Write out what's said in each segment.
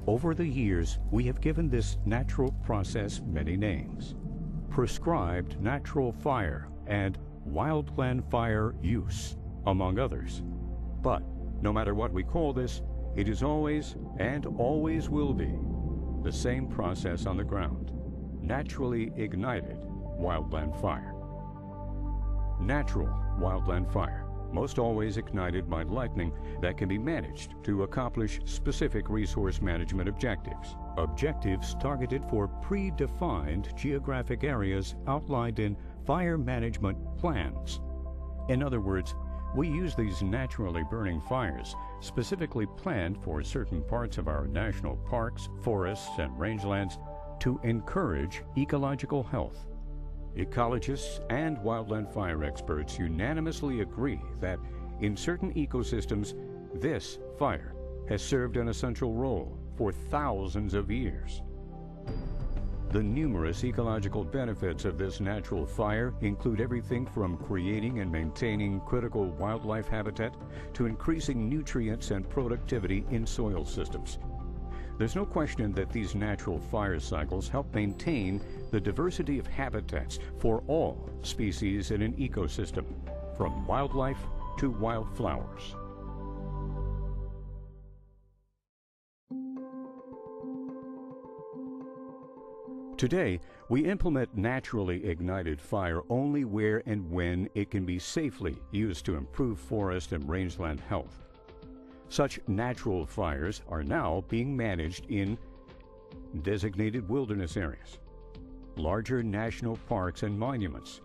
Over the years, we have given this natural process many names: prescribed natural fire and wildland fire use, among others. But no matter what we call this, it is always and always will be the same process on the ground: naturally ignited wildland fire. Natural wildland fire, most always ignited by lightning, that can be managed to accomplish specific resource management objectives. Objectives targeted for predefined geographic areas outlined in fire management plans. In other words, we use these naturally burning fires, specifically planned for certain parts of our national parks, forests, and rangelands, to encourage ecological health. Ecologists and wildland fire experts unanimously agree that in certain ecosystems, this fire has served an essential role for thousands of years. The numerous ecological benefits of this natural fire include everything from creating and maintaining critical wildlife habitat to increasing nutrients and productivity in soil systems. There's no question that these natural fire cycles help maintain the diversity of habitats for all species in an ecosystem, from wildlife to wildflowers. Today, we implement naturally ignited fire only where and when it can be safely used to improve forest and rangeland health. Such natural fires are now being managed in designated wilderness areas, larger national parks and monuments,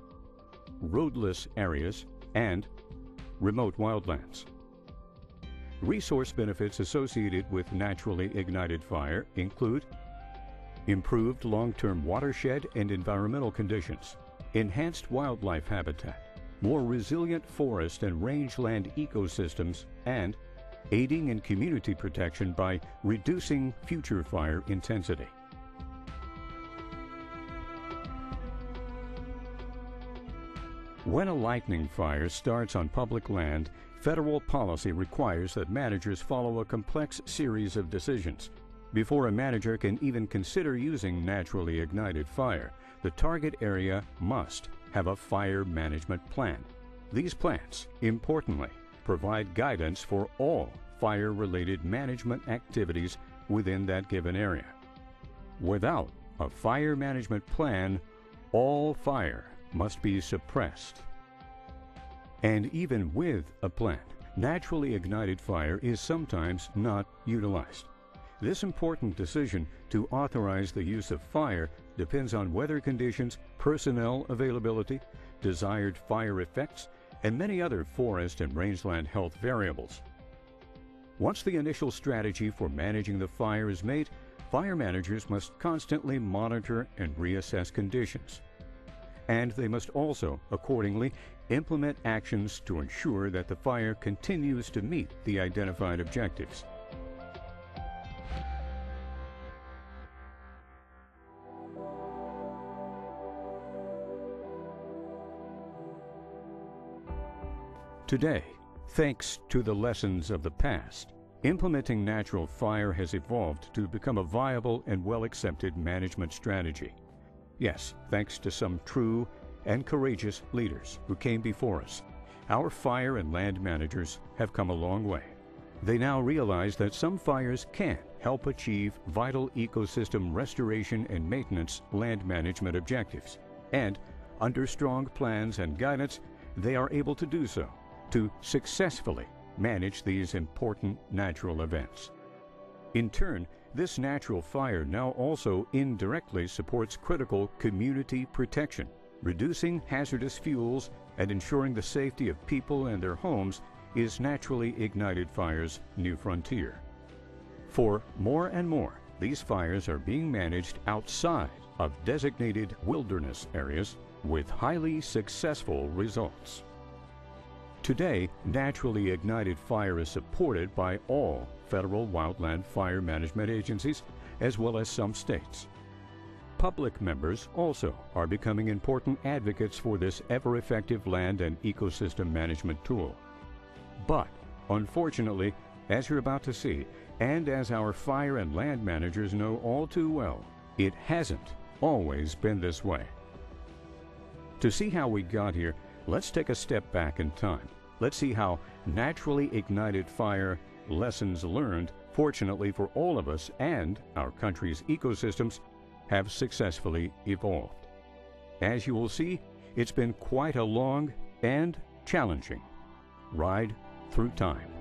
roadless areas, and remote wildlands. Resource benefits associated with naturally ignited fire include improved long-term watershed and environmental conditions, enhanced wildlife habitat, more resilient forest and rangeland ecosystems, and aiding in community protection by reducing future fire intensity. When a lightning fire starts on public land, federal policy requires that managers follow a complex series of decisions. Before a manager can even consider using naturally ignited fire, the target area must have a fire management plan. These plans, importantly, provide guidance for all fire-related management activities within that given area. Without a fire management plan, all fire must be suppressed. And even with a plan, naturally ignited fire is sometimes not utilized. This important decision to authorize the use of fire depends on weather conditions, personnel availability, desired fire effects, and many other forest and rangeland health variables. Once the initial strategy for managing the fire is made, fire managers must constantly monitor and reassess conditions. And they must also, accordingly, implement actions to ensure that the fire continues to meet the identified objectives. Today, thanks to the lessons of the past, implementing natural fire has evolved to become a viable and well-accepted management strategy. Yes, thanks to some true and courageous leaders who came before us, our fire and land managers have come a long way. They now realize that some fires can help achieve vital ecosystem restoration and maintenance land management objectives. And under strong plans and guidance, they are able to do so, to successfully manage these important natural events. In turn, this natural fire now also indirectly supports critical community protection, reducing hazardous fuels and ensuring the safety of people and their homes is naturally ignited fire's new frontier. For more and more, these fires are being managed outside of designated wilderness areas with highly successful results. Today, naturally ignited fire is supported by all federal wildland fire management agencies, as well as some states. Public members also are becoming important advocates for this ever-effective land and ecosystem management tool. But, unfortunately, as you're about to see, And as our fire and land managers know all too well, it hasn't always been this way. To see how we got here, let's take a step back in time. Let's see how naturally ignited fire, lessons learned, fortunately for all of us and our country's ecosystems, have successfully evolved. As you will see, it's been quite a long and challenging ride through time.